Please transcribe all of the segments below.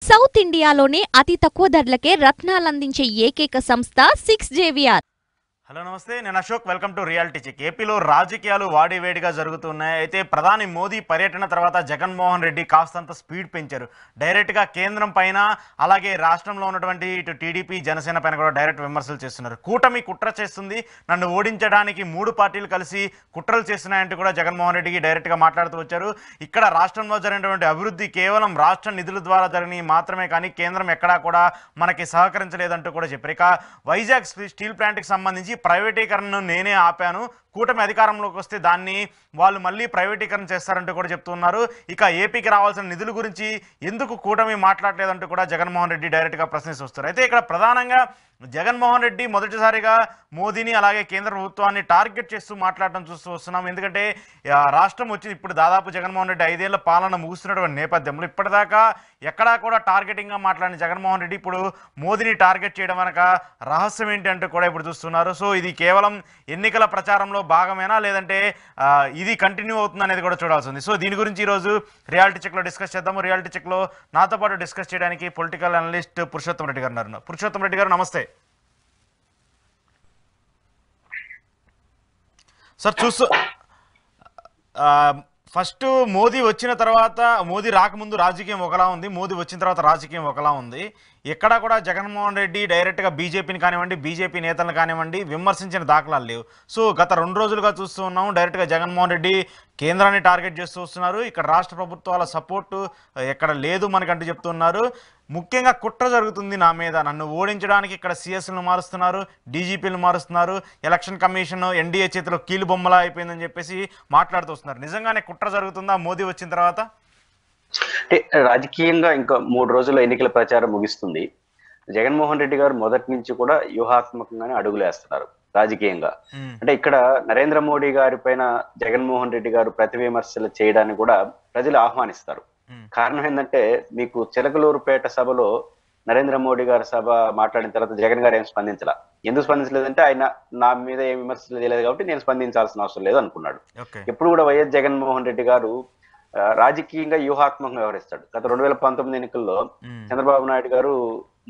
South ఇండియాలోనే అతి తక్కువ ధరలకే రత్నాలందించే ఏకైక సంస్థ 6JVR. హలో నమస్తే, నేను Ashok. Welcome to reality check. ఏపీలో రాజకీయాలు వాడివేడిగా జరుగుతున్నాయి. అయితే ప్రధాని మోదీ పర్యటన తర్వాత జగన్మోహన్ రెడ్డి కాస్తంత స్పీడ్ పెంచారు. డైరెక్ట్గా కేంద్రం పైన, అలాగే రాష్ట్రంలో ఉన్నటువంటి ఇటు టీడీపీ జనసేన పైన కూడా డైరెక్ట్ విమర్శలు చేస్తున్నారు. కూటమి కుట్ర చేస్తుంది, నన్ను ఓడించడానికి 3 పార్టీలు కలిసి కుట్రలు చేస్తున్నాయంటూ కూడా జగన్మోహన్ రెడ్డికి డైరెక్ట్గా మాట్లాడుతూ వచ్చారు. ఇక్కడ రాష్ట్రంలో జరిగినటువంటి అభివృద్ధి కేవలం రాష్ట్ర నిధుల ద్వారా జరిగినవి మాత్రమే, కానీ కేంద్రం ఎక్కడా కూడా మనకి సహకరించలేదంటూ కూడా చెప్పారు. ఇక వైజాగ్ స్టీల్ ప్లాంట్కి సంబంధించి ప్రైవేటీకరణను నేనే ఆపాను, కూటమి అధికారంలోకి వస్తే దాన్ని వాళ్ళు మళ్ళీ ప్రైవేటీకరణ చేస్తారంటూ కూడా చెప్తున్నారు. ఇక ఏపీకి రావాల్సిన నిధుల గురించి ఎందుకు కూటమి మాట్లాడలేదంటూ కూడా జగన్మోహన్ రెడ్డి డైరెక్ట్గా ప్రశ్నిస్తారు. అయితే ఇక్కడ ప్రధానంగా జగన్మోహన్ రెడ్డి మొదటిసారిగా మోదీని అలాగే కేంద్ర ప్రభుత్వాన్ని టార్గెట్ చేస్తూ మాట్లాడడం చూస్తూ వస్తున్నాం. ఎందుకంటే రాష్ట్రం వచ్చి ఇప్పుడు దాదాపు జగన్మోహన్ రెడ్డి 5 ఏళ్ల పాలన ముగుస్తున్నటువంటి నేపథ్యంలో ఇప్పటిదాకా ఎక్కడా కూడా టార్గెటింగ్గా మాట్లాడిన జగన్మోహన్ రెడ్డి ఇప్పుడు మోదీని టార్గెట్ చేయడం వెనక రహస్యం ఏంటి అంటూ కూడా ఇప్పుడు చూస్తున్నారు. సో ఇది కేవలం ఎన్నికల ప్రచారంలో భాగమేనా, లేదంటే ఇది కంటిన్యూ అవుతుంది అనేది కూడా చూడాల్సి ఉంది. సో దీని గురించి ఈరోజు రియాలిటీ చెక్లో డిస్కస్ చేద్దాము. రియాలిటీ చెక్లో నాతో పాటు డిస్కస్ చేయడానికి పొలిటికల్ అనలిస్ట్ పురుషోత్తం రెడ్డి గారు ఉన్నారు. పురుషోత్తం రెడ్డి గారు నమస్తే సార్. ఫస్ట్ మోదీ వచ్చిన తర్వాత, మోదీ రాకముందు రాజకీయం ఒకలా ఉంది, మోదీ వచ్చిన తర్వాత రాజకీయం ఒకలా ఉంది. ఎక్కడా కూడా జగన్మోహన్ రెడ్డి డైరెక్ట్గా బీజేపీని కానివ్వండి, బీజేపీ నేతలను కానివ్వండి విమర్శించిన దాఖలాలు లేవు. సో గత 2 రోజులుగా చూస్తూ ఉన్నాము డైరెక్ట్గా జగన్మోహన్ రెడ్డి కేంద్రాన్ని టార్గెట్ చేస్తూ వస్తున్నారు. ఇక్కడ రాష్ట్ర ప్రభుత్వాల సపోర్టు ఎక్కడ లేదు మనకంటూ చెప్తున్నారు. ముఖ్యంగా కుట్ర జరుగుతుంది నా మీద, నన్ను ఓడించడానికి ఇక్కడ సిఎస్లను మారుస్తున్నారు, డీజీపీలు మారుస్తున్నారు, ఎలక్షన్ కమిషన్ ఎన్డీఏ చేతిలో కీలు బొమ్మలా అయిపోయిందని చెప్పేసి మాట్లాడుతూ వస్తున్నారు. నిజంగానే కుట్ర జరుగుతుందా మోదీ వచ్చిన తర్వాత? అంటే రాజకీయంగా ఇంకా 3 రోజుల్లో ఎన్నికల ప్రచారం ముగిస్తుంది. జగన్మోహన్ రెడ్డి గారు మొదటి నుంచి కూడా వ్యూహాత్మకంగానే అడుగులేస్తున్నారు రాజకీయంగా. అంటే ఇక్కడ నరేంద్ర మోడీ గారి పైన జగన్మోహన్ రెడ్డి గారు ప్రతి విమర్శలు చేయడానికి కూడా ప్రజలు ఆహ్వానిస్తారు. కారణం ఏంటంటే, మీకు చిలకలూరుపేట సభలో నరేంద్ర మోడీ గారి సభ మాట్లాడిన తర్వాత జగన్ గారు ఏం స్పందించాల. ఎందుకు స్పందించలేదంటే, ఆయన నా మీద ఏం విమర్శలు చేయలేదు కాబట్టి నేను స్పందించాల్సిన అవసరం లేదు అనుకున్నాడు. ఎప్పుడు కూడా వైఎస్ జగన్మోహన్ రెడ్డి గారు రాజకీయంగా వ్యూహాత్మకంగా వ్యవహరిస్తాడు. గత 2019 ఎన్నికల్లో చంద్రబాబు నాయుడు గారు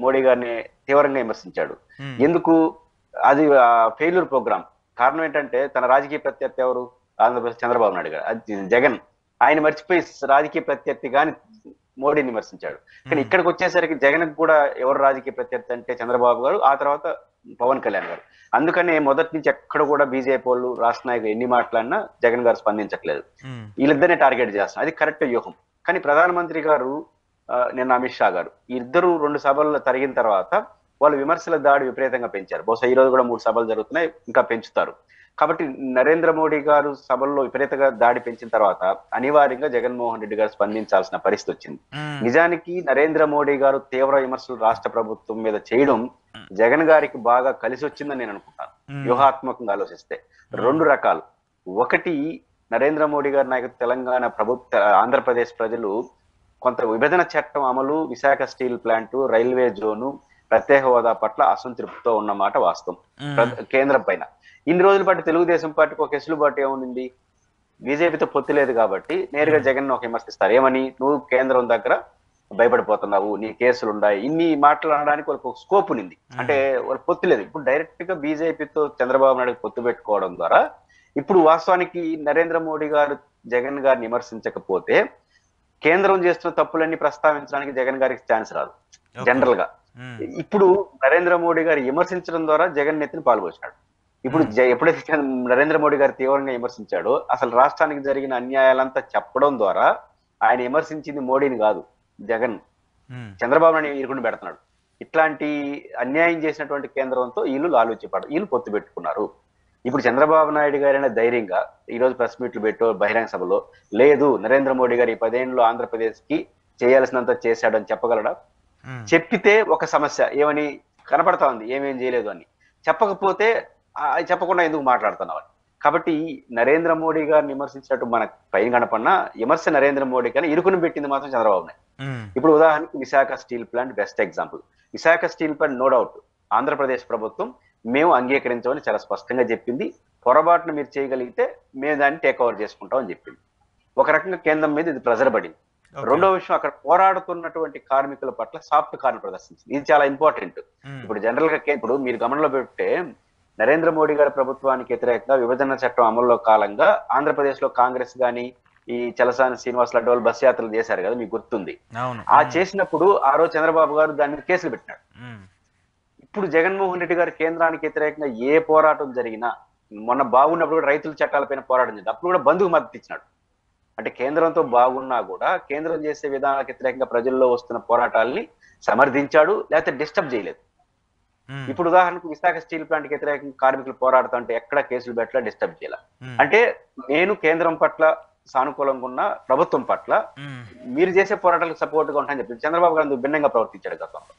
మోడీ గారిని తీవ్రంగా విమర్శించాడు. ఎందుకు? అది ఫెయిల్యూర్ ప్రోగ్రామ్. కారణం ఏంటంటే, తన రాజకీయ ప్రత్యర్థి ఎవరు? ఆంధ్రప్రదేశ్ చంద్రబాబు నాయుడు గారు, అది జగన్. ఆయన మర్చిపోయి రాజకీయ ప్రత్యర్థి కానీ మోడీని విమర్శించాడు. కానీ ఇక్కడికి వచ్చేసరికి జగన్ కూడా ఎవరు రాజకీయ ప్రత్యర్థి అంటే చంద్రబాబు గారు, ఆ తర్వాత పవన్ కళ్యాణ్ గారు. అందుకనే మొదటి నుంచి ఎక్కడ కూడా బీజేపీ వాళ్ళు, రాష్ట్ర నాయకులు ఎన్ని మాట్లాడినా జగన్ గారు స్పందించట్లేదు. వీళ్ళిద్దరినే టార్గెట్ చేస్తున్నారు. అది కరెక్ట్ వ్యూహం. కానీ ప్రధానమంత్రి గారు, నిన్న అమిత్ షా గారు, ఈ ఇద్దరు 2 సభల్లో తరిగిన తర్వాత వాళ్ళు విమర్శల దాడి విపరీతంగా పెంచారు. బహుశా ఈ రోజు కూడా 3 సభలు జరుగుతున్నాయి, ఇంకా పెంచుతారు. కాబట్టి నరేంద్ర మోడీ గారు సభల్లో విపరీతంగా దాడి పెంచిన తర్వాత అనివార్యంగా జగన్మోహన్ రెడ్డి గారు స్పందించాల్సిన పరిస్థితి వచ్చింది. నిజానికి నరేంద్ర మోడీ గారు తీవ్ర విమర్శలు రాష్ట్ర ప్రభుత్వం మీద చేయడం జగన్ గారికి బాగా కలిసి వచ్చిందని నేను అనుకుంటాను. వ్యూహాత్మకంగా ఆలోచిస్తే 2 రకాలు. ఒకటి, నరేంద్ర మోడీ గారి నాయకత్వం తెలంగాణ ప్రభుత్వ, ఆంధ్రప్రదేశ్ ప్రజలు కొంత విభజన చట్టం అమలు, Visakha steel plant, railway zone, ప్రత్యేక హోదా పట్ల అసంతృప్తితో ఉన్నమాట వాస్తవం. కేంద్రం పైన ఇన్ని రోజుల పాటు తెలుగుదేశం పార్టీకి ఒక వెసులుబాటు ఏముంది? బీజేపీతో పొత్తు లేదు కాబట్టి నేరుగా జగన్ ఒక విమర్శిస్తారు. ఏమని? నువ్వు కేంద్రం దగ్గర భయపడిపోతున్నావు, నీ కేసులు ఉన్నాయి, ఇన్ని మాట్లాడడానికి వాళ్ళకి ఒక స్కోప్ ఉంది. అంటే వాళ్ళు పొత్తు లేదు. ఇప్పుడు డైరెక్ట్ గా బీజేపీతో చంద్రబాబు నాయుడు పొత్తు పెట్టుకోవడం ద్వారా ఇప్పుడు వాస్తవానికి నరేంద్ర మోడీ గారు జగన్ గారిని విమర్శించకపోతే కేంద్రం చేస్తున్న తప్పులన్నీ ప్రస్తావించడానికి జగన్ గారికి ఛాన్స్ రాదు జనరల్ గా. ఇప్పుడు నరేంద్ర మోడీ గారు విమర్శించడం ద్వారా జగన్ నెత్తిని పాల్గొచ్చాడు. ఇప్పుడు ఎప్పుడైతే నరేంద్ర మోడీ గారు తీవ్రంగా విమర్శించాడో, అసలు రాష్ట్రానికి జరిగిన అన్యాయాలంతా చెప్పడం ద్వారా ఆయన విమర్శించింది మోడీని కాదు, జగన్. చంద్రబాబు నాయుడు ఇరుకుని పెడుతున్నాడు. ఇట్లాంటి అన్యాయం చేసినటువంటి కేంద్రంతో వీళ్ళు పొత్తు పెట్టుకున్నారు. ఇప్పుడు చంద్రబాబు నాయుడు గారైనా ధైర్యంగా ఈ రోజు ప్రెస్ మీట్లు పెట్టో బహిరంగ సభలో, లేదు నరేంద్ర మోడీ గారు ఈ 10 ఏళ్ళలో ఆంధ్రప్రదేశ్ కి చేయాల్సినంత చేశాడు అని చెప్పగలడా? చెప్పితే ఒక సమస్య ఏమని కనపడతా ఉంది, ఏమేం చేయలేదు అని. చెప్పకపోతే చెప్పకుండా ఎందుకు మాట్లాడుతున్నావు అని. కాబట్టి నరేంద్ర మోడీ గారిని విమర్శించినట్టు మనకు పైన కనపడినా విమర్శ నరేంద్ర మోడీ కానీ ఇరుకుని పెట్టింది మాత్రం చంద్రబాబు నాయుడు. ఇప్పుడు ఉదాహరణకి Visakha steel plant best example. Visakha steel plant no doubt Andhra Pradesh ప్రభుత్వం మేము అంగీకరించమని చాలా స్పష్టంగా చెప్పింది. పొరపాటును మీరు చేయగలిగితే మేము దాన్ని టేక్ ఓవర్ చేసుకుంటాం అని చెప్పింది. ఒక రకంగా కేంద్రం మీద ఇది ప్రెజర్ పడింది. రెండో విషయం, అక్కడ పోరాడుతున్నటువంటి కార్మికుల పట్ల సాఫ్ట్ కార్నర్ ప్రదర్శించింది. ఇది చాలా ఇంపార్టెంట్. ఇప్పుడు జనరల్ గా ఇప్పుడు మీరు గమనంలో పెడితే నరేంద్ర మోడీ గారి ప్రభుత్వానికి వ్యతిరేకంగా విభజన చట్టం అమల్లో కాలంగా ఆంధ్రప్రదేశ్ లో కాంగ్రెస్ గాని ఈ చలసాని శ్రీనివాస్ లాంటి వాళ్ళు బస్ యాత్రలు చేశారు కదా, మీకు గుర్తుంది. ఆ చేసినప్పుడు ఆ రోజు చంద్రబాబు గారు దాని మీద కేసులు పెట్టినాడు. ఇప్పుడు జగన్మోహన్ రెడ్డి గారు కేంద్రానికి వ్యతిరేకంగా ఏ పోరాటం జరిగినా, మొన్న బాగున్నప్పుడు కూడా రైతుల చట్టాలపైన పోరాటం జరిగింది, అప్పుడు కూడా బంధుకు మద్దతు ఇచ్చినాడు. అంటే కేంద్రంతో బాగున్నా కూడా కేంద్రం చేసే విధానాలకు వ్యతిరేకంగా ప్రజల్లో వస్తున్న పోరాటాలని సమర్థించాడు, లేకపోతే డిస్టర్బ్ చేయలేదు. ఇప్పుడు ఉదాహరణకు విశాఖ స్టీల్ ప్లాంట్ కి వ్యతిరేకంగా కార్మికులు పోరాడుతుంటే ఎక్కడ కేసులు పెట్టలా, డిస్టర్బ్ చేయాల. అంటే నేను కేంద్రం పట్ల సానుకూలంగా ఉన్న ప్రభుత్వం పట్ల మీరు చేసే పోరాటాలకు సపోర్ట్ గా ఉంటాయని చెప్పి చంద్రబాబు గారు భిన్నంగా ప్రవర్తించాడు గతంలో.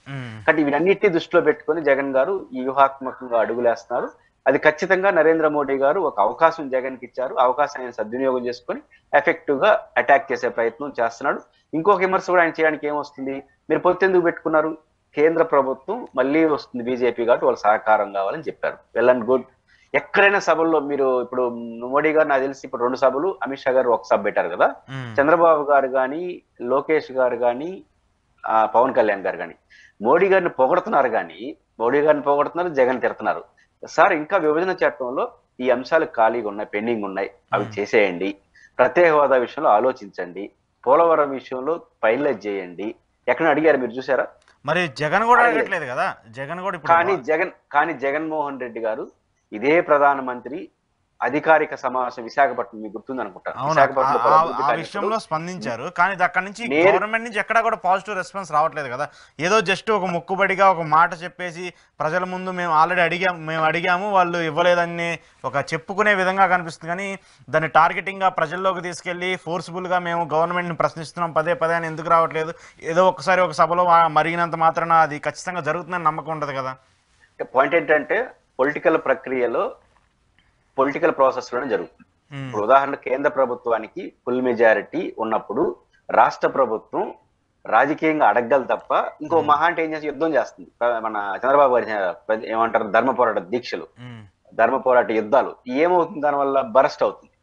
కానీ వీటన్నిటిని దృష్టిలో పెట్టుకుని జగన్ గారు ఈ వ్యూహాత్మకంగా అడుగులేస్తున్నారు. అది ఖచ్చితంగా నరేంద్ర మోడీ గారు ఒక అవకాశం జగన్ కి ఇచ్చారు, అవకాశాన్ని సద్వినియోగం చేసుకుని ఎఫెక్టివ్ గా అటాక్ చేసే ప్రయత్నం చేస్తున్నాడు. ఇంకొక విమర్శ కూడా ఆయన చేయడానికి ఏమొస్తుంది, మీరు పొత్తెందుకు పెట్టుకున్నారు, కేంద్ర ప్రభుత్వం మళ్ళీ వస్తుంది బీజేపీ కాబట్టి వాళ్ళ సహకారం కావాలని చెప్పారు. Well and good. ఎక్కడైనా సభల్లో మీరు ఇప్పుడు మోడీ గారు నాకు తెలిసి ఇప్పుడు 2 సభలు, అమిత్ షా గారు 1 సభ పెట్టారు కదా. చంద్రబాబు గారు కానీ, లోకేష్ గారు కానీ, పవన్ కళ్యాణ్ గారు కానీ మోడీ గారిని పొగడుతున్నారు, కానీ మోడీ గారిని పొగడుతున్నారు, జగన్ తిడుతున్నారు. సార్ ఇంకా విభజన చట్టంలో ఈ అంశాలు ఖాళీగా ఉన్నాయి, పెండింగ్ ఉన్నాయి, అవి చేసేయండి. ప్రత్యేక హోదా విషయంలో ఆలోచించండి, పోలవరం విషయంలో పైలట్ చేయండి. ఎక్కడ అడిగారు మీరు చూసారా? మరి జగన్ కూడా అడగట్లేదు కదా. జగన్ కూడా కానీ జగన్మోహన్ రెడ్డి గారు ఇదే ప్రధానమంత్రి అధికారిక సమావేశం విశాఖపట్నం, మీకు గుర్తుంది అనుకుంటా, ఆ విషయంలో స్పందించారు. కానీ అక్కడి నుంచి గవర్నమెంట్ నుంచి ఎక్కడా కూడా పాజిటివ్ రెస్పాన్స్ రావట్లేదు కదా. ఏదో జస్ట్ ఒక మొక్కుబడిగా ఒక మాట చెప్పేసి ప్రజల ముందు మేము ఆల్రెడీ అడిగాము వాళ్ళు ఇవ్వలేదని ఒక చెప్పుకునే విధంగా కనిపిస్తుంది. కానీ దాన్ని టార్గెటింగ్ గా ప్రజల్లోకి తీసుకెళ్లి ఫోర్స్ఫుల్ గా మేము గవర్నమెంట్ ని ప్రశ్నిస్తున్నాం పదే పదే అని ఎందుకు రావట్లేదు? ఏదో ఒకసారి ఒక సభలో మరిగినంత మాత్రాన అది ఖచ్చితంగా జరుగుతుందని నమ్మకం ఉండదు కదా. పాయింట్ ఏంటంటే పొలిటికల్ ప్రక్రియలో పొలిటికల్ ప్రాసెస్ లోనే జరుగుతుంది. ఇప్పుడు ఉదాహరణ కేంద్ర ప్రభుత్వానికి ఫుల్ మెజారిటీ ఉన్నప్పుడు రాష్ట్ర ప్రభుత్వం రాజకీయంగా అడగగల తప్ప ఇంకో మహా అంటే ఏం చేసి యుద్ధం చేస్తుంది. మన చంద్రబాబు గారి ఏమంటారు ధర్మ పోరాట దీక్షలు, ధర్మ పోరాట యుద్ధాలు, ఏమవుతుంది దానివల్ల బరస్ట్ అవుతుంది.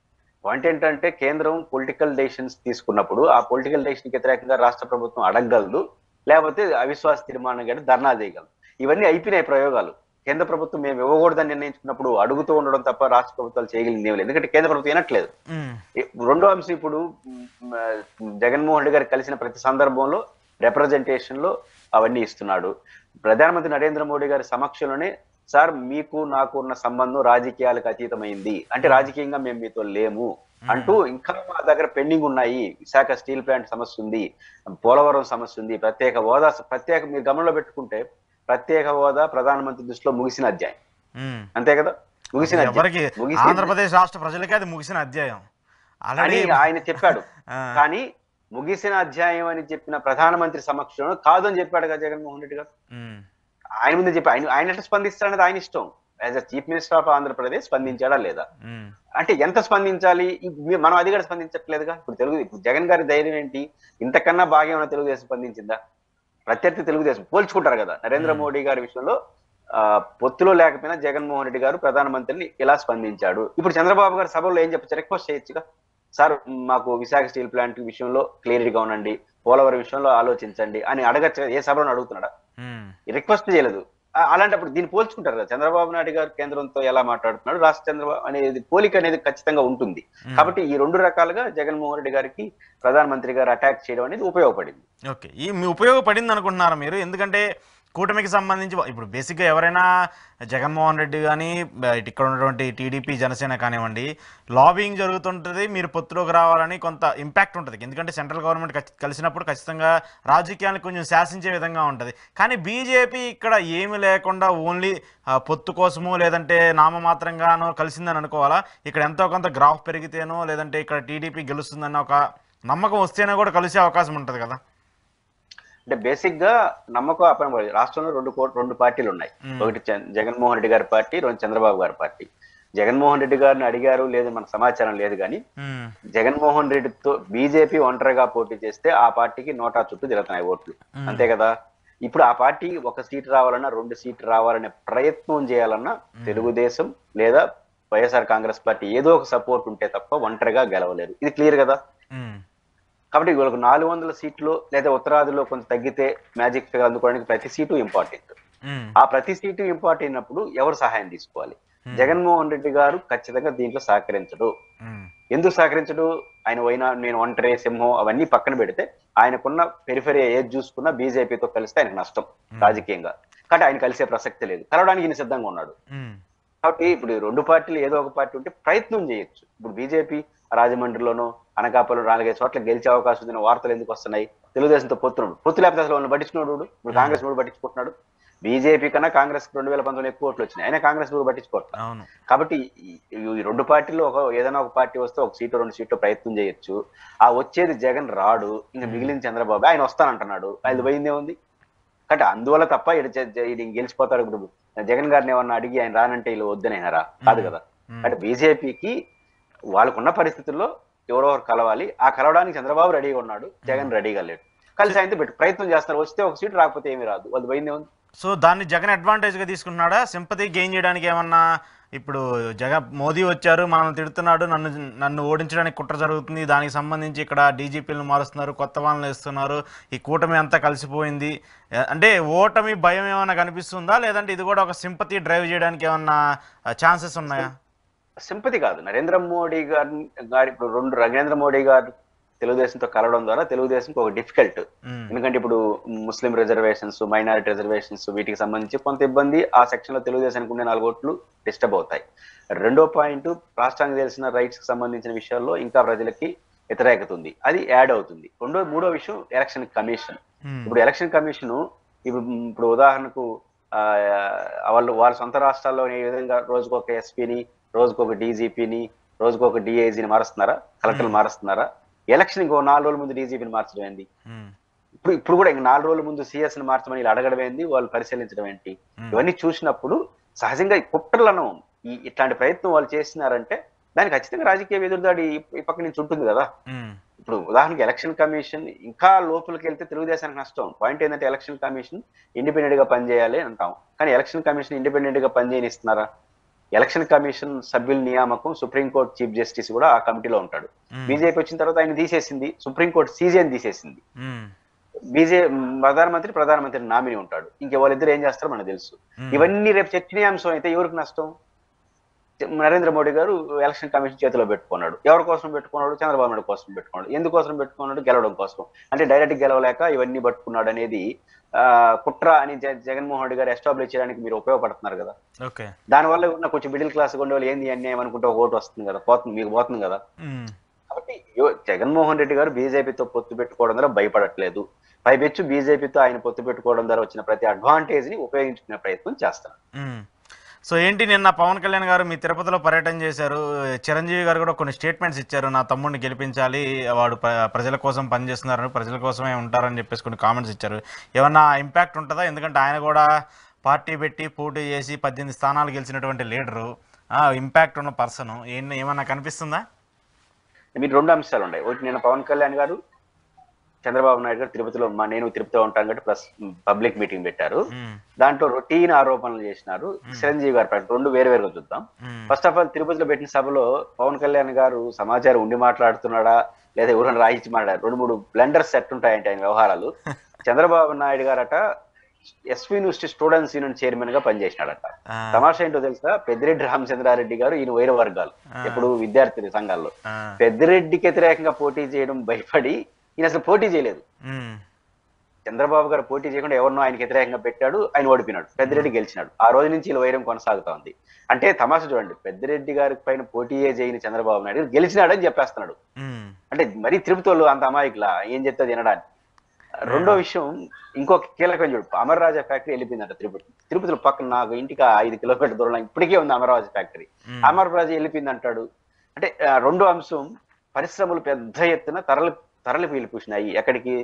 పాయింట్ ఏంటంటే కేంద్రం పొలిటికల్ డెసిషన్స్ తీసుకున్నప్పుడు ఆ పొలిటికల్ డెసిషన్ కి వ్యతిరేకంగా రాష్ట్ర ప్రభుత్వం అడగగలదు, లేకపోతే అవిశ్వాస తీర్మానం కానీ ధర్నా చేయగలదు. ఇవన్నీ అయిపోయినాయి ప్రయోగాలు. కేంద్ర ప్రభుత్వం మేము ఇవ్వకూడదని నిర్ణయించుకున్నప్పుడు అడుగుతూ ఉండడం తప్ప రాష్ట్ర ప్రభుత్వాలు చేయగలిగింది ఏమి లేదు, ఎందుకంటే కేంద్ర ప్రభుత్వం వినట్లేదు. రెండో అంశం, ఇప్పుడు జగన్మోహన్ రెడ్డి గారు కలిసిన ప్రతి సందర్భంలో రిప్రజెంటేషన్ లో అవన్నీ ఇస్తున్నాడు. ప్రధానమంత్రి నరేంద్ర మోడీ గారి సమక్షంలోనే సార్ మీకు నాకు ఉన్న సంబంధం రాజకీయాలకు అతీతమైంది, అంటే రాజకీయంగా మేము మీతో లేము అంటూ ఇంకా మా దగ్గర పెండింగ్ ఉన్నాయి, విశాఖ స్టీల్ ప్లాంట్ సమస్య ఉంది, పోలవరం సమస్య ఉంది, ప్రత్యేక హోదా మీరు గమనంలో పెట్టుకుంటే ప్రత్యేక హోదా ప్రధానమంత్రి దృష్టిలో ముగిసిన అధ్యాయం, అంతే కదా, ముగిసిన ఆంధ్రప్రదేశ్ రాష్ట్ర ప్రజలకి అది ముగిసిన అధ్యాయం అని ఆయన చెప్పాడు. కానీ ముగిసిన అధ్యాయం అని చెప్పిన ప్రధానమంత్రి సమక్షంలో కాదు అని చెప్పాడు కదా జగన్మోహన్ రెడ్డి గారు. ఆయన ముందు చెప్పి ఆయన ఎట్లా స్పందిస్తాడనేది ఆయన ఇష్టం. As a chief minister of Andhra Pradesh స్పందించాడా లేదా, అంటే ఎంత స్పందించాలి, మనం అది కూడా స్పందించట్లేదుగా. ఇప్పుడు జగన్ గారి ధైర్యం ఏంటి, ఇంతకన్నా బాగా ఏమైనా తెలుగుదేశం స్పందించిందా? ప్రత్యర్థి తెలుగుదేశం పోల్చుకుంటారు కదా. నరేంద్ర మోడీ గారి విషయంలో పొత్తులో లేకపోయినా జగన్మోహన్ రెడ్డి గారు ప్రధానమంత్రిని ఇలా స్పందించాడు. ఇప్పుడు చంద్రబాబు గారు సభలో ఏం చెప్పచ్చు, రిక్వెస్ట్ చేయొచ్చుగా, సార్ మాకు విశాఖ స్టీల్ ప్లాంట్ విషయంలో క్లియర్గా ఉండండి, పోలవరం విషయంలో ఆలోచించండి అని అడగచ్చు. ఏ సభలో అడుగుతున్నాడా? రిక్వెస్ట్ చేయలేదు. అలాంటప్పుడు దీన్ని పోల్చుకుంటారు కదా. చంద్రబాబు నాయుడు గారు కేంద్రంతో ఎలా మాట్లాడుతున్నాడు, రాష్ట్ర చంద్రబాబు అనేది పోలిక అనేది ఖచ్చితంగా ఉంటుంది. కాబట్టి ఈ 2 రకాలుగా జగన్మోహన్ రెడ్డి గారికి ప్రధానమంత్రి గారు అటాక్ చేయడం అనేది ఉపయోగపడింది. ఓకే, ఈ ఉపయోగపడింది అనుకుంటున్నారా మీరు? ఎందుకంటే కూటమికి సంబంధించి ఇప్పుడు బేసిక్గా ఎవరైనా జగన్మోహన్ రెడ్డి కానీ ఇక్కడ ఉన్నటువంటి టీడీపీ జనసేన కానివ్వండి, లాబింగ్ జరుగుతుంటుంది, మీరు పొత్తులోకి రావాలని కొంత ఇంపాక్ట్ ఉంటుంది. ఎందుకంటే సెంట్రల్ గవర్నమెంట్ కలిసినప్పుడు ఖచ్చితంగా రాజకీయాన్ని కొంచెం శాసించే విధంగా ఉంటుంది. కానీ బీజేపీ ఇక్కడ ఏమి లేకుండా ఓన్లీ పొత్తు కోసమో లేదంటే నామమాత్రంగానో కలిసిందని అనుకోవాలా? ఇక్కడ ఎంతో కొంత గ్రాఫ్ పెరిగితేనో లేదంటే ఇక్కడ టీడీపీ గెలుస్తుందన్న ఒక నమ్మకం వస్తేనే కూడా కలిసే అవకాశం ఉంటుంది కదా. అంటే బేసిక్ గా నమ్మకం అపన రాష్ట్రంలో 2 పార్టీలు ఉన్నాయి. ఒకటి జగన్మోహన్ రెడ్డి గారి పార్టీ, 2 చంద్రబాబు గారి పార్టీ. జగన్మోహన్ రెడ్డి గారిని అడిగారు లేదు మన సమాచారం లేదు, కానీ జగన్మోహన్ రెడ్డితో బీజేపీ ఒంటరిగా పోటీ చేస్తే ఆ పార్టీకి నోటా చుట్టూ తిరుగుతున్నాయి ఓట్లు, అంతే కదా. ఇప్పుడు ఆ పార్టీ 1 సీటు రావాలన్నా 2 సీట్లు రావాలనే ప్రయత్నం చేయాలన్నా తెలుగుదేశం లేదా వైఎస్ఆర్ కాంగ్రెస్ పార్టీ ఏదో ఒక సపోర్ట్ ఉంటే తప్ప ఒంటరిగా గెలవలేరు, ఇది క్లియర్ కదా. కాబట్టి వీళ్ళకి 400 సీట్లు లేదా ఉత్తరాదిలో కొంచెం తగ్గితే మ్యాజిక్ ఫిగర్ అందుకోవడానికి ప్రతి సీటు ఇంపార్టెంట్. ఆ ప్రతి సీటు ఇంపార్టెంట్ అయినప్పుడు ఎవరు సహాయం తీసుకోవాలి? జగన్మోహన్ రెడ్డి గారు ఖచ్చితంగా దీంట్లో సహకరించడు. ఎందుకు సహకరించడు? ఆయన పోయినా నేను ఒంటరి సింహం అవన్నీ పక్కన పెడితే ఆయనకున్న పెరిఫెరీ ఏది చూసుకున్నా బీజేపీతో కలిస్తే ఆయనకు నష్టం రాజకీయంగా. కాబట్టి ఆయన కలిసే ప్రసక్తి లేదు. కలవడానికి ఈయన సిద్ధంగా ఉన్నాడు. కాబట్టి ఇప్పుడు రెండు పార్టీలు ఏదో ఒక పార్టీ ఉంటే ప్రయత్నం చేయొచ్చు. ఇప్పుడు బీజేపీ రాజమండ్రిలోనో అనకాపల్లి 4-5 చోట్ల గెలిచే అవకాశం ఉందని వార్తలు ఎందుకు వస్తున్నాయి? తెలుగుదేశంతో పొత్తు లేకపోతే అసలు వాళ్ళని పట్టించుకున్నాడు. ఇప్పుడు కాంగ్రెస్ కూడా పట్టించుకుంటున్నాడు. బీజేపీ కన్నా కాంగ్రెస్ 2019 ఎక్కువ ఓట్లు వచ్చినాయి. అయినా కాంగ్రెస్ కూడా పట్టించుకోవట్లేదు. కాబట్టి ఈ రెండు పార్టీల్లో ఏదైనా ఒక పార్టీ వస్తే ఒక సీటు 2 సీట్లు ప్రయత్నం చేయొచ్చు. ఆ వచ్చేది జగన్ రాడు, ఇంకా మిగిలిన చంద్రబాబు ఆయన వస్తానంటున్నాడు. ఆయన పోయిందే ఉంది. కాబట్టి అందువల్ల తప్ప ఇది గెలిచిపోతాడు. ఇప్పుడు జగన్ గారిని ఏమన్నా అడిగి ఆయన రానంటే వీళ్ళు వద్దనైనారా? కాదు కదా. అంటే బీజేపీకి వాళ్ళకున్న పరిస్థితుల్లో ఎవరెవరు కలవాలి, ఆ కలవడానికి చంద్రబాబు రెడీగా ఉన్నాడు, జగన్ రెడీగా లేడు. కలిసి ఆయనతో ప్రయత్నం చేస్తున్నారు. వస్తే ఒక సీటు, రాకపోతే ఏమీ రాదు. వాళ్ళు పోయిందే ఉంది. సో దాన్ని జగన్ అడ్వాంటేజ్ గా తీసుకుంటున్నాడా? సింపతి గెయిన్ చేయడానికి ఏమన్నా? ఇప్పుడు మోదీ వచ్చారు, మనల్ని తిడుతున్నాడు, నన్ను ఓడించడానికి కుట్ర జరుగుతుంది, దానికి సంబంధించి ఇక్కడ డీజీపీలను మారుస్తున్నారు, కొత్త వాళ్ళని వేస్తున్నారు, ఈ కూటమి అంతా కలిసిపోయింది అంటే ఓటమి భయం ఏమైనా కనిపిస్తుందా? లేదంటే ఇది కూడా ఒక సింపతి డ్రైవ్ చేయడానికి ఏమన్నా ఛాన్సెస్ ఉన్నాయా? సింపతి కాదు. నరేంద్ర మోడీ గారి ఇప్పుడు నరేంద్ర మోడీ గారు తెలుగుదేశంతో కలవడం ద్వారా తెలుగుదేశంకి ఒక డిఫికల్ట్. ఎందుకంటే ఇప్పుడు ముస్లిం రిజర్వేషన్స్, మైనారిటీ రిజర్వేషన్స్ వీటికి సంబంధించి కొంత ఇబ్బంది. ఆ సెక్షన్ లో తెలుగుదేశానికి ఉండే 4 ఓట్లు డిస్టర్బ్ అవుతాయి. రెండో పాయింట్, రాష్ట్రానికి తెలిసిన రైట్స్ కి సంబంధించిన విషయాల్లో ఇంకా ప్రజలకి వ్యతిరేకత ఉంది, అది యాడ్ అవుతుంది. మూడో విషయం ఎలక్షన్ కమిషన్. ఇప్పుడు ఎలక్షన్ కమిషన్ ఇప్పుడు ఉదాహరణకు వాళ్ళ సొంత రాష్ట్రాల్లో ఏ విధంగా రోజుకొక ఎస్పీని, రోజుకొక డీజీపీని, రోజుకొక డిఐజీని మారుస్తున్నారా? కలెక్టర్లు మారుస్తున్నారా? ఎలక్షన్ ఇంకో 4 రోజుల ముందు డీజీపీని మార్చడం ఏంటి? ఇప్పుడు కూడా ఇంక 4 రోజుల ముందు సిఎస్ ని మార్చమని ఇలా అడగడం ఏంటి? వాళ్ళు పరిశీలించడం ఏంటి? ఇవన్నీ చూసినప్పుడు సహజంగా కుట్రలను ఇట్లాంటి ప్రయత్నం వాళ్ళు చేస్తున్నారంటే దానికి ఖచ్చితంగా రాజకీయ ఎదురుదాడి ఈ పక్క నుంచి ఉంటుంది కదా. ఇప్పుడు ఉదాహరణకి ఎలక్షన్ కమిషన్ ఇంకా లోపలికి వెళ్తే తెలుగుదేశానికి నష్టం. పాయింట్ ఏంటంటే ఎలక్షన్ కమిషన్ ఇండిపెండెంట్ గా పనిచేయాలి అంటాం, కానీ ఎలక్షన్ కమిషన్ ఇండిపెండెంట్ గా పనిచేయనిస్తున్నారా? ఎలక్షన్ కమిషన్ సభ్యుల నియామకం సుప్రీంకోర్టు చీఫ్ జస్టిస్ కూడా ఆ కమిటీలో ఉంటాడు. బీజేపీ వచ్చిన తర్వాత ఆయన తీసేసింది, సుప్రీంకోర్టు సీజేని తీసేసింది. ప్రధానమంత్రి నామినీ ఉంటాడు. వాళ్ళిద్దరు ఏం చేస్తారో మనకు తెలుసు. ఇవన్నీ రేపు చర్చనీయాంశం అయితే ఎవరికి నష్టం? నరేంద్ర మోడీ గారు ఎలక్షన్ కమిషన్ చేతిలో పెట్టుకున్నాడు. ఎవరి కోసం పెట్టుకున్నాడు? చంద్రబాబు నాయుడు కోసం పెట్టుకున్నాడు. ఎందుకోసం పెట్టుకున్నాడు? గెలవడం కోసం. అంటే డైరెక్ట్ గెలవలేక ఇవన్నీ పట్టుకున్నాడు అనేది కుట్ర అని జగన్మోహన్ రెడ్డి గారు ఎస్టాబ్లిష్ చేయడానికి మీరు ఉపయోగపడుతున్నారు కదా. దానివల్ల ఉన్న కొంచెం మిడిల్ క్లాస్ ఉండే వాళ్ళు ఏంది అన్యాయం అనుకుంటే ఒక ఓటు వస్తుంది కదా, మీకు పోతుంది కదా. కాబట్టి జగన్మోహన్ రెడ్డి గారు బీజేపీతో పొత్తు పెట్టుకోవడం ద్వారా భయపడట్లేదు. పైపెచ్చు బీజేపీతో ఆయన పొత్తు పెట్టుకోవడం ద్వారా వచ్చిన ప్రతి అడ్వాంటేజ్ ని ఉపయోగించుకునే ప్రయత్నం చేస్తారు. సో ఏంటి, నిన్న పవన్ కళ్యాణ్ గారు మీ తిరుపతిలో పర్యటన చేశారు. చిరంజీవి గారు కూడా కొన్ని స్టేట్మెంట్స్ ఇచ్చారు. నా తమ్ముడిని గెలిపించాలి, వాడు ప్రజల కోసం పనిచేస్తున్నారు, ప్రజల కోసమే ఉంటారని చెప్పేసి కొన్ని కామెంట్స్ ఇచ్చారు. ఏమన్నా ఇంపాక్ట్ ఉంటుందా? ఎందుకంటే ఆయన కూడా పార్టీ పెట్టి పోటీ చేసి 18 స్థానాలు గెలిచినటువంటి లీడరు, ఇంపాక్ట్ ఉన్న పర్సన్. ఏమన్నా కనిపిస్తుందా? మీరు 2 అంశాలు ఉన్నాయి. ఒకటి, నిన్న పవన్ కళ్యాణ్ గారు చంద్రబాబు నాయుడు గారు తిరుపతిలో, నేను తిరుపతిలో ఉంటాను కాబట్టి పబ్లిక్ మీటింగ్ పెట్టారు. దాంట్లో రొటీన్ ఆరోపణలు చేసినారు. చిరంజీవి గారు 2 వేరువేరుగా చూద్దాం. ఫస్ట్ ఆఫ్ ఆల్, తిరుపతిలో పెట్టిన సభలో పవన్ కళ్యాణ్ గారు సమాచారం ఉండి మాట్లాడుతున్నాడా లేదా ఎవరైనా రాయించి మాట్లాడారు? 2-3 బ్లెండర్స్ సెట్ ఉంటాయంటే ఆయన వ్యవహారాలు. చంద్రబాబు నాయుడు గారట S V university students union chairman గా పనిచేసినాడట. తమాషా ఏంటో తెలుసా? పెద్దిరెడ్డి రామచంద్రారెడ్డి గారు, ఈయన వైర వర్గాలు, ఎప్పుడు విద్యార్థి సంఘాల్లో పెద్దిరెడ్డికి వ్యతిరేకంగా పోటీ చేయడం భయపడి ఈయన అసలు పోటీ చేయలేదు. చంద్రబాబు గారు పోటీ చేయకుండా ఎవరినో ఆయనకి వ్యతిరేకంగా పెట్టాడు, ఆయన ఓడిపోయినాడు, పెద్దిరెడ్డి గెలిచినాడు. ఆ రోజు నుంచి ఇలా వైరం కొనసాగుతా ఉంది. అంటే తమాషా చూడండి, పెద్దిరెడ్డి గారి పైన పోటీయే చేయని చంద్రబాబు నాయుడు గెలిచినాడని చెప్పేస్తున్నాడు. అంటే మరీ తిరుపతిలో అంత అమాయకులా ఏం చెప్తే తినడానికి. రెండో విషయం, ఇంకొక కీలకం చూడు, అమర్ రాజా ఫ్యాక్టరీ వెళ్ళిపోయిందంట తిరుపతిలో పక్కన, నాకు ఇంటికి 5 కిలోమీటర్ల దూరంలో ఇప్పటికే ఉంది అమర్ రాజా ఫ్యాక్టరీ. అమర్ రాజా వెళ్ళిపోయింది అంటాడు. అంటే రెండో అంశం, పరిశ్రమలు పెద్ద ఎత్తున తరలి పీలిపూసినాయి. ఎక్కడికి?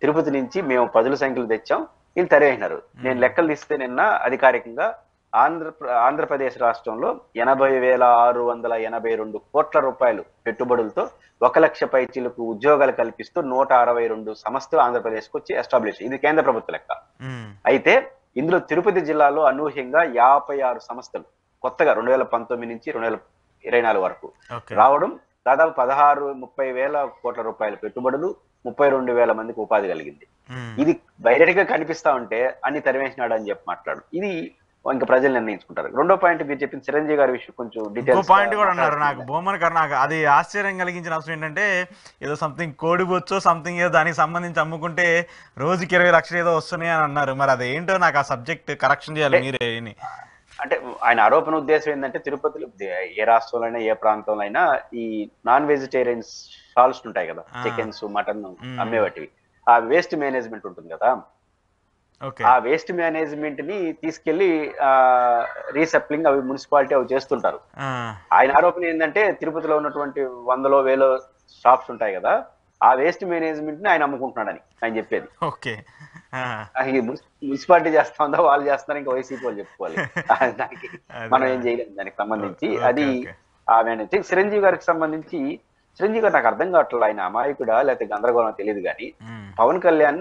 తిరుపతి నుంచి మేము 10ల సంఖ్యలు తెచ్చాం, వీళ్ళు తరివేసినారు. నేను లెక్కలు తీస్తే నిన్న అధికారికంగా ఆంధ్రప్రదేశ్ రాష్ట్రంలో 80,682 కోట్ల రూపాయలు పెట్టుబడులతో 1 లక్ష పైచీలకు ఉద్యోగాలు కల్పిస్తూ 162 సంస్థలు ఆంధ్రప్రదేశ్కి వచ్చి ఎస్టాబ్లిష్. ఇది కేంద్ర ప్రభుత్వ లెక్క. అయితే ఇందులో తిరుపతి జిల్లాలో అనూహ్యంగా 56 సంస్థలు కొత్తగా 2019 నుంచి 2024 వరకు రావడం, దాదాపు 16-30 వేల కోట్ల రూపాయల పెట్టుబడులు, 32,000 మందికి ఉపాధి కలిగింది. ఇది డైరెక్ట్ గా కనిపిస్తా ఉంటే అన్ని తరివేసినాడు అని చెప్పి మాట్లాడు. ఇది ఇంకా ప్రజలు నిర్ణయించుకుంటారు. రెండో పాయింట్ మీరు చెప్పిన చిరంజీవి గారి విషయం కొంచెం డీటెయిల్స్ పాయింట్ కూడా అన్నారు నాకు బొమ్మన్ గారు. నాకు అది ఆశ్చర్యం కలిగించిన అవసరం ఏంటంటే ఏదో సంథింగ్ కోడిబొచ్చో సంథింగ్ ఏదో దానికి సంబంధించి అమ్ముకుంటే రోజుకి 20 లక్షలు ఏదో వస్తున్నాయి అని అన్నారు. మరి అదేంటో నాకు ఆ సబ్జెక్ట్ కరెక్షన్ చేయాలి మీరే. అంటే ఆయన ఆరోపణ ఉద్దేశం ఏంటంటే తిరుపతిలో ఏ రాష్ట్రంలో అయినా ఏ ప్రాంతంలో అయినా ఈ నాన్ వెజిటేరియన్ స్టాల్స్ ఉంటాయి కదా, చికెన్స్ మటన్ అమ్మేవాటివి, ఆ వేస్ట్ మేనేజ్మెంట్ ఉంటుంది కదా, ఆ వేస్ట్ మేనేజ్మెంట్ ని తీసుకెళ్లి రీసప్లింగ్ అవి మున్సిపాలిటీ అవి చేస్తుంటారు. ఆయన ఆరోపణ ఏంటంటే తిరుపతిలో ఉన్నటువంటి 100లో 1000 షాప్స్ ఉంటాయి కదా, ఆ వేస్ట్ మేనేజ్మెంట్ ని ఆయన అమ్ముకుంటున్నాడని ఆయన చెప్పేది. మున్సిపాలిటీ చేస్తా ఉందా వాళ్ళు చేస్తున్నారు, ఇంకా వైసీపీ వాళ్ళు చెప్పుకోవాలి. దానికి మనం ఏం చేయలేము దానికి సంబంధించి. అది ఆమె చిరంజీవి గారికి సంబంధించి చిరంజీవి గారు నాకు అర్థం కావట్లేదు, ఆయన అమాయకుడా లేకపోతే గందరగోళం తెలియదు కానీ పవన్ కళ్యాణ్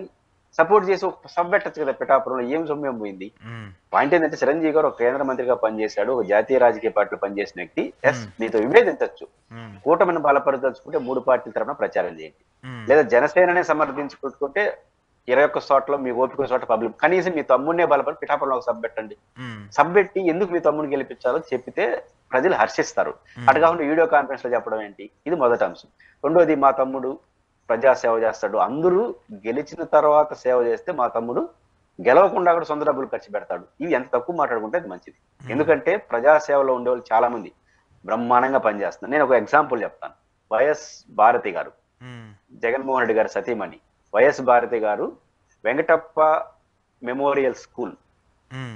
సపోర్ట్ చేసి ఒక సబ్ పెట్టచ్చు కదా పిఠాపురంలో, ఏం సొమ్మేం పోయింది. పాయింట్ ఏంటంటే చిరంజీవి గారు ఒక కేంద్ర మంత్రిగా పనిచేశాడు, ఒక జాతీయ రాజకీయ పార్టీలో పనిచేసిన వ్యక్తి. ఎస్ మీతో విభేదించవచ్చు, కూటమిని బలపరదలుచుకుంటే 3 పార్టీల తరఫున ప్రచారం చేయండి, లేదా జనసేననే సమర్థించుకుంటే 21 చోట్ల మీ ఓపిక చోట పబ్లిక్ కనీసం మీ తమ్ముడినే బలపడి పిఠాపురంలో ఒక సబ్ పెట్టండి. సబ్ పెట్టి ఎందుకు మీ తమ్ముడిని గెలిపించాలో చెప్పితే ప్రజలు హర్షిస్తారు. అటు కాకుండా వీడియో కాన్ఫరెన్స్ లో చెప్పడం ఏంటి, ఇది మొదటి అంశం. రెండోది మా తమ్ముడు ప్రజా సేవ చేస్తాడు, అందరూ గెలిచిన తర్వాత సేవ చేస్తే మా తమ్ముడు గెలవకుండా కూడా సొంత డబ్బులు ఖర్చు పెడతాడు. ఇవి ఎంత తక్కువ మాట్లాడుకుంటే అది మంచిది. ఎందుకంటే ప్రజా సేవలో ఉండే వాళ్ళు చాలా మంది బ్రహ్మాండంగా పనిచేస్తున్నారు. నేను ఒక ఎగ్జాంపుల్ చెప్తాను. వైఎస్ భారతి గారు, జగన్మోహన్ రెడ్డి గారు సతీమణి వైఎస్ భారతి గారు వెంకటప్ప మెమోరియల్ స్కూల్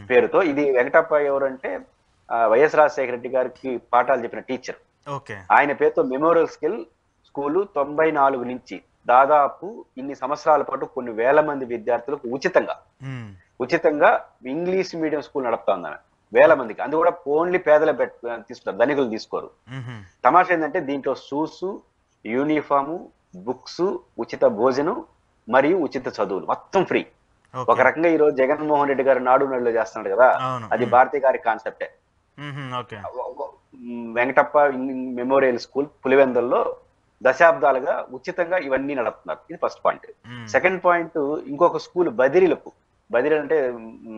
పేరుతో, ఇది వెంకటప్ప ఎవరంటే వైఎస్ రాజశేఖర రెడ్డి గారికి పాఠాలు చెప్పిన టీచర్, ఆయన పేరుతో మెమోరియల్ స్కూల్ 94 నుంచి దాదాపు ఇన్ని సంవత్సరాల పాటు కొన్ని వేల మంది విద్యార్థులకు ఉచితంగా ఇంగ్లీష్ మీడియం స్కూల్ నడుపుతా ఉందని, వేల మందికి. అందు కూడా ఓన్లీ పేదల తీసుకుంటారు, ధనికులు తీసుకోరు. తమాషా ఏంటంటే దీంట్లో షూస్, యూనిఫాము, బుక్స్, ఉచిత భోజనం మరియు ఉచిత చదువులు మొత్తం ఫ్రీ. ఒక రకంగా ఈ రోజు జగన్మోహన్ రెడ్డి గారు నాడు నేడులో చేస్తున్నాడు కదా, అది భారతి గారి కాన్సెప్టే. వెంకటప్ప మెమోరియల్ స్కూల్ పులివెందుల్లో దశాబ్దాలుగా ఉచితంగా ఇవన్నీ నడుపుతున్నారు. ఇది ఫస్ట్ పాయింట్. సెకండ్ పాయింట్, ఇంకొక స్కూల్ బదిరీలకు, బదిరీ అంటే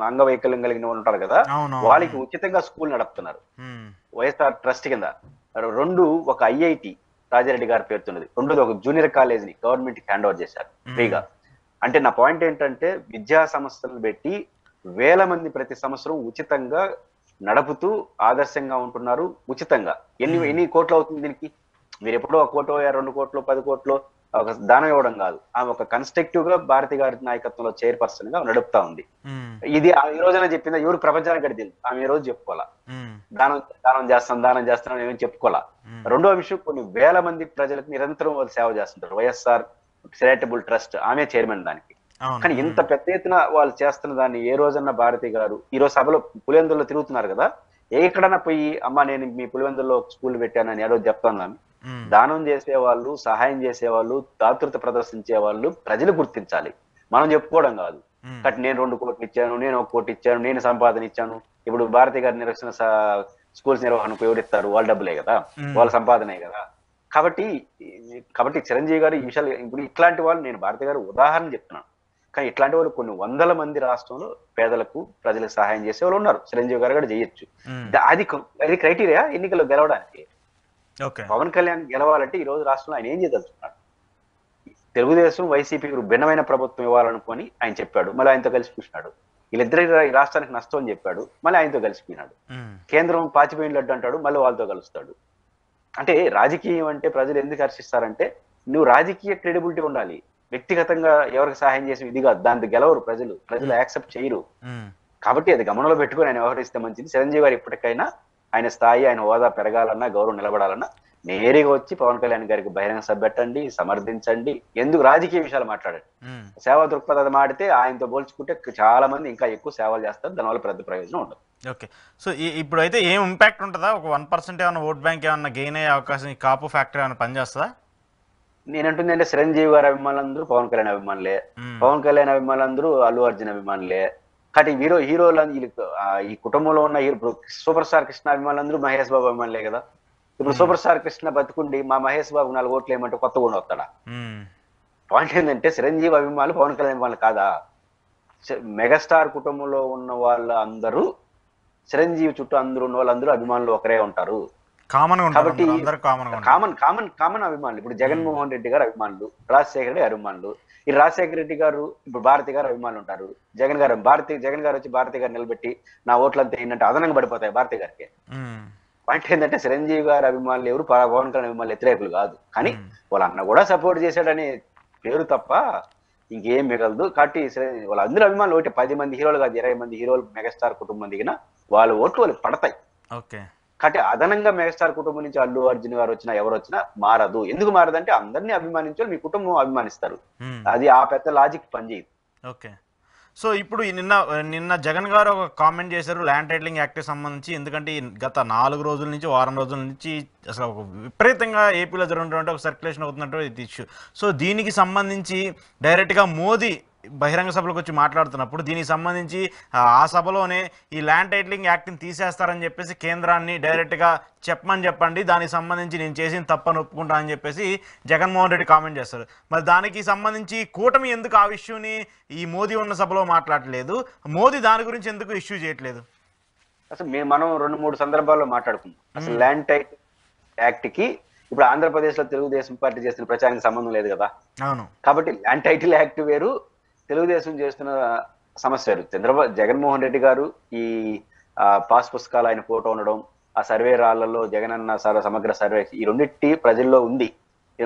అంగవైకల్యం కలిగిన వాళ్ళు ఉంటారు కదా, వాళ్ళకి ఉచితంగా స్కూల్ నడుపుతున్నారు వైఎస్ఆర్ ట్రస్ట్ కింద. 2 ఒక ఐఐటి రాజారెడ్డి గారి పేరుతున్నది, 2 ఒక జూనియర్ కాలేజ్ ని గవర్నమెంట్ కి హ్యాండ్ ఓవర్ చేశారు ఫ్రీగా. అంటే నా పాయింట్ ఏంటంటే విద్యా సంస్థలు పెట్టి వేల మంది ప్రతి సంవత్సరం ఉచితంగా నడుపుతూ ఆదర్శంగా ఉంటున్నారు. ఉచితంగా ఎన్ని కోట్లు అవుతుంది దీనికి? మీరు ఎప్పుడో 1 కోటో 2 కోట్లు 10 కోట్లు ఒక దానం ఇవ్వడం కాదు. ఆమె ఒక కన్స్ట్రక్టివ్ గా భారతి గారి నాయకత్వంలో చైర్పర్సన్ గా నడుపుతా ఉంది. ఇది ఈ రోజున చెప్పిందా? ఎవరు ప్రపంచానికి గడిచింది ఆమె ఈ రోజు చెప్పుకోవాలా, దానం చేస్తాను ఏమేమి చెప్పుకోవాలా. రెండో విషయం, కొన్ని వేల మంది ప్రజలకు నిరంతరం వాళ్ళు సేవ చేస్తుంటారు. వైఎస్ఆర్ చారిటబుల్ ట్రస్ట్, ఆమె చైర్మన్ దానికి. కానీ ఇంత పెద్ద ఎత్తున వాళ్ళు చేస్తున్న దాన్ని ఏ రోజన్నా భారతి గారు ఈ రోజు సభలో పులివెందుల్లో తిరుగుతున్నారు కదా, ఎక్కడన్నా పోయి అమ్మ నేను మీ పులివెందుల్లో స్కూల్ పెట్టానని ఏ రోజు చెప్తున్నాను. దానం చేసేవాళ్ళు, సహాయం చేసేవాళ్ళు, దాతృత ప్రదర్శించే వాళ్ళు ప్రజలు గుర్తించాలి, మనం చెప్పుకోవడం కాదు. కాబట్టి నేను 2 కోట్లు ఇచ్చాను, నేను 1 కోటి ఇచ్చాను, నేను సంపాదన ఇచ్చాను. ఇప్పుడు భారతి గారి నిర్వహణ స్కూల్స్ నిర్వహణకు ఎవరిస్తారు? వాళ్ళ డబ్బులే కదా, వాళ్ళ సంపాదనే కదా. కాబట్టి చిరంజీవి గారు ఈ విషయాలు, ఇప్పుడు ఇట్లాంటి వాళ్ళు, నేను భారతి గారు ఉదాహరణ చెప్తున్నాను, కానీ ఇట్లాంటి వాళ్ళు కొన్ని వందల మంది రాష్ట్రంలో పేదలకు ప్రజలకు సహాయం చేసే వాళ్ళు ఉన్నారు. చిరంజీవి గారు కూడా చేయొచ్చు. అది క్రైటీరియా ఎన్నికల్లో గెలవడానికి. పవన్ కళ్యాణ్ గెలవాలంటే ఈ రోజు రాష్ట్రంలో ఆయన ఏం చేయదలుచుకున్నాడు? తెలుగుదేశం వైసీపీ భిన్నమైన ప్రభుత్వం ఇవ్వాలనుకొని ఆయన చెప్పాడు, మళ్ళీ ఆయనతో కలిసి కూర్చున్నాడు. వీళ్ళిద్దరి రాష్ట్రానికి నష్టం అని చెప్పాడు, మళ్ళీ ఆయనతో కలిసిపోయినాడు. కేంద్రం పాచిపోయిన లడ్డు అంటాడు, మళ్ళీ వాళ్ళతో కలుస్తాడు. అంటే రాజకీయం అంటే ప్రజలు ఎందుకు హర్షిస్తారంటే నువ్వు రాజకీయ క్రెడిబిలిటీ ఉండాలి. వ్యక్తిగతంగా ఎవరికి సహాయం చేసి ఇది కాదు, దాంతో గెలవరు ప్రజలు యాక్సెప్ట్ చేయరు. కాబట్టి అది గమనంలో పెట్టుకుని ఆయన వ్యవహరిస్తే మంచిది. చిరంజీవి గారు ఇప్పటికైనా ఆయన స్థాయి, ఆయన హోదా పెరగాలన్నా, గౌరవం నిలబడాలన్నా నేరుగా వచ్చి పవన్ కళ్యాణ్ గారికి బహిరంగ సభ పెట్టండి, సమర్థించండి. ఎందుకు రాజకీయ విషయాలు మాట్లాడండి. సేవా దృక్పథం ఆడితే ఆయనతో పోల్చుకుంటే చాలా మంది ఇంకా ఎక్కువ సేవలు చేస్తారు, దానివల్ల పెద్ద ప్రయోజనం ఉండదు. ఓకే, సో ఇప్పుడు అయితే ఏం ఇంపాక్ట్ ఉంటుందా? ఒక 1% ఏమన్నా ఓట్ బ్యాంక్ ఏమన్నా గెయిన్ అయ్యే అవకాశం ఈ కాపు ఫ్యాక్టరీ ఏమన్నా పనిచేస్తుందా? నేనంటుంది అంటే చిరంజీవి గారి అభిమానులందరూ పవన్ కళ్యాణ్ అభిమానులే, పవన్ కళ్యాణ్ అభిమానులందరూ అల్లు అర్జున్ అభిమానులే. కాబట్టి హీరోలు ఈ కుటుంబంలో ఉన్న ఇప్పుడు సూపర్ స్టార్ కృష్ణ అభిమానులందరూ మహేష్ బాబు అభిమానులే కదా. ఇప్పుడు సూపర్ స్టార్ కృష్ణ బతుకుండి మా మహేష్ బాబు 4 ఓట్లు ఏమంటే కొత్త కూడా వస్తాడా? పాయింట్ ఏంటంటే చిరంజీవి అభిమానులు పవన్ కళ్యాణ్ అభిమానులు కాదా? మెగాస్టార్ కుటుంబంలో ఉన్న వాళ్ళ అందరూ చిరంజీవి చుట్టూ అందరూ ఉన్న వాళ్ళందరూ అభిమానులు ఒకరే ఉంటారు కాబట్టి కామన్ అభిమానులు. ఇప్పుడు జగన్మోహన్ రెడ్డి గారు అభిమానులు, రాజశేఖర రెడ్డి అభిమానులు. ఈ రాజశేఖర రెడ్డి గారు ఇప్పుడు భారతి గారు అభిమానులు ఉంటారు. జగన్ గారు వచ్చి భారతి గారు నిలబెట్టి నా ఓట్లంతా ఏంటంటే అదనంగా పడిపోతాయి భారతి గారికి. పాయింట్ ఏంటంటే చిరంజీవి గారి అభిమానులు ఎవరు పవన్ కళ్యాణ్ అభిమానులు వ్యతిరేకులు కాదు, కానీ వాళ్ళ అన్న కూడా సపోర్ట్ చేశాడని పేరు తప్ప ఇంకేం మిగలదు. కాబట్టి వాళ్ళందరూ అభిమానులు ఒకటి 10 మంది హీరోలు కాదు, 20 మంది హీరోలు మెగాస్టార్ కుటుంబం దిగిన వాళ్ళ ఓట్లు వాళ్ళకి పడతాయి. కాబట్టి అదనంగా మెగాస్టార్ కుటుంబం నుంచి అల్లు అర్జున్ గారు వచ్చినా ఎవరు వచ్చినా మారదు. ఎందుకు మారదంటే అందరినీ అభిమానించాలి, మీ కుటుంబం అభిమానిస్తారు. అది ఆ పెద్ద లాజిక్ పనిచేయదు. ఓకే. సో ఇప్పుడు నిన్న జగన్ గారు ఒక కామెంట్ చేశారు ల్యాండ్ టైటిలింగ్ యాక్ట్ సంబంధించి. ఎందుకంటే గత 4 రోజుల నుంచి వారం రోజుల నుంచి అసలు ఒక విపరీతంగా ఏపీలో జరుగుతున్నటువంటి ఒక సర్క్యులేషన్ అవుతున్నటువంటి ఇష్యూ. సో దీనికి సంబంధించి డైరెక్ట్గా మోదీ బహిరంగ సభలకు వచ్చి మాట్లాడుతున్నప్పుడు దీనికి సంబంధించి ఆ సభలోనే ఈ ల్యాండ్ టైటిలింగ్ యాక్ట్ని తీసేస్తారని చెప్పేసి కేంద్రాన్ని డైరెక్ట్గా చెప్పండి, దానికి సంబంధించి నేను చేసిన తప్పని ఒప్పుకుంటా అని చెప్పేసి జగన్మోహన్ రెడ్డి కామెంట్ చేస్తారు. మరి దానికి సంబంధించి కూటమి ఎందుకు ఆ ఇష్యూని ఈ మోదీ ఉన్న సభలో మాట్లాడలేదు, మోదీ దాని గురించి ఎందుకు ఇష్యూ చేయట్లేదు? అసలు మనం 2-3 సందర్భాల్లో మాట్లాడుకున్నాం. అసలు ల్యాండ్ టైటిల్ యాక్ట్ కి ఇప్పుడు ఆంధ్రప్రదేశ్ లో తెలుగుదేశం పార్టీ చేస్తున్న ప్రచారానికి సంబంధం లేదు కదా. అవును. కాబట్టి ల్యాండ్ టైటిల్ యాక్ట్ వేరు, తెలుగుదేశం చేస్తున్న సమస్య వేరు. జగన్మోహన్ రెడ్డి గారు ఈ పాస్ పుస్తకాలు ఆయన ఫోటో ఉండడం, ఆ సర్వే రాళ్లలో జగనన్న సమగ్ర సర్వే, ఈ రెండింటి ప్రజల్లో ఉంది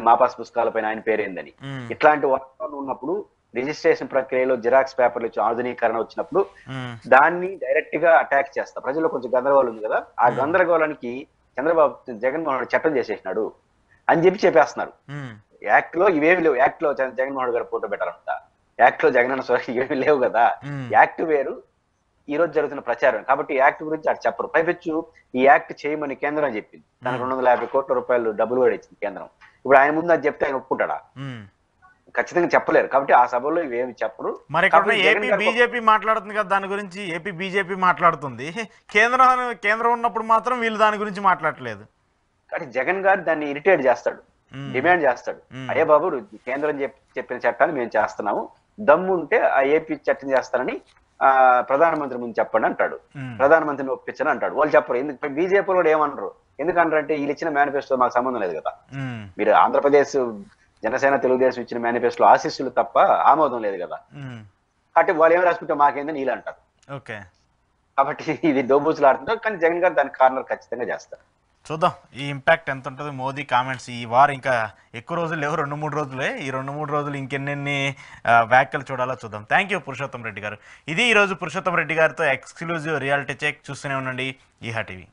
మా పాస్ పుస్తకాలపైన ఆయన పేరేందని. ఇట్లాంటి వాతావరణం ఉన్నప్పుడు రిజిస్ట్రేషన్ ప్రక్రియలో జిరాక్స్ పేపర్లు ఇచ్చి ఆధునీకరణ వచ్చినప్పుడు దాన్ని డైరెక్ట్ గా అటాక్ చేస్తా. ప్రజల్లో కొంచెం గందరగోళం ఉంది కదా, ఆ గందరగోళానికి జగన్మోహన్ రెడ్డి చట్టం చేసేసినాడు అని చెప్పేస్తున్నారు. యాక్ట్ లో ఇవేమి లేవు, యాక్ట్ లో జగన్మోహన్ రెడ్డి గారు ఫోటో పెట్టాలంట, యాక్ట్ లో జగనన్న సురక్ష ఇవేమి లేవు కదా. యాక్ట్ వేరు, ఈ రోజు జరుగుతున్న ప్రచారం. కాబట్టి యాక్ట్ గురించి అటు చెప్పరు. పైపెచ్చు ఈ యాక్ట్ చేయమని కేంద్రం చెప్పింది, దానికి 250 కోట్ల రూపాయలు డబ్బులు కూడా ఇచ్చింది కేంద్రం. ఇప్పుడు ఆయన ముందు అది చెప్తే ఆయన ఒప్పుకుంటాడా? ఖచ్చితంగా చెప్పలేరు. కాబట్టి ఆ సభలో ఇవేమి చెప్పరు. మరి ఏపీ బీజేపీ మాట్లాడుతుంది కదా దాని గురించి, ఏపీ బీజేపీ మాట్లాడుతుంది, కేంద్రం ఉన్నప్పుడు మాత్రం వీళ్ళు దాని గురించి మాట్లాడలేదు. కాబట్టి జగన్ గారు దాన్ని ఇరిటేట్ చేస్తాడు, డిమాండ్ చేస్తాడు. అయ్యే బాబు కేంద్రం చెప్పిన చట్టాన్ని మేము చేస్తున్నాము, దమ్ము ఉంటే ఆ ఏపీ చట్టం చేస్తానని ప్రధానమంత్రి ముందు చెప్పండి అంటాడు. ప్రధానమంత్రిని ఒప్పించని అంటాడు. వాళ్ళు చెప్పరు. ఎందుకు బీజేపీ కూడా ఏమనరు? ఎందుకంటారంటే వీళ్ళు ఇచ్చిన మేనిఫెస్టో మాకు సంబంధం లేదు కదా. మీరు ఆంధ్రప్రదేశ్ జనసేన తెలుగుదేశం ఇచ్చిన మేనిఫెస్టో ఆశీస్సులు తప్ప ఆమోదం లేదు కదా. కాబట్టి వాళ్ళు ఏమి రాసుకుంటే మాకేందని వీళ్ళు అంటారు. కాబట్టి ఇది దోబూచులు ఆడుతుంటారు. కానీ జగన్ గారు దానికి కార్నర్ ఖచ్చితంగా చేస్తారు. చూద్దాం ఈ ఇంపాక్ట్ ఎంత ఉంటుంది మోదీ కామెంట్స్. ఈ వారం ఇంకా ఎక్కువ రోజులు లేవు, 2-3 రోజులే. ఈ 2-3 రోజులు ఇంకెన్నెన్ని వ్యాఖ్యలు చూడాలో చూద్దాం. థ్యాంక్ యూ పురుషోత్తం రెడ్డి గారు. ఇది ఈరోజు పురుషోత్తం రెడ్డి గారితో ఎక్స్క్లూజివ్ రియాలిటీ చెక్. చూస్తూనే ఉండండి ఈహా టీవీ.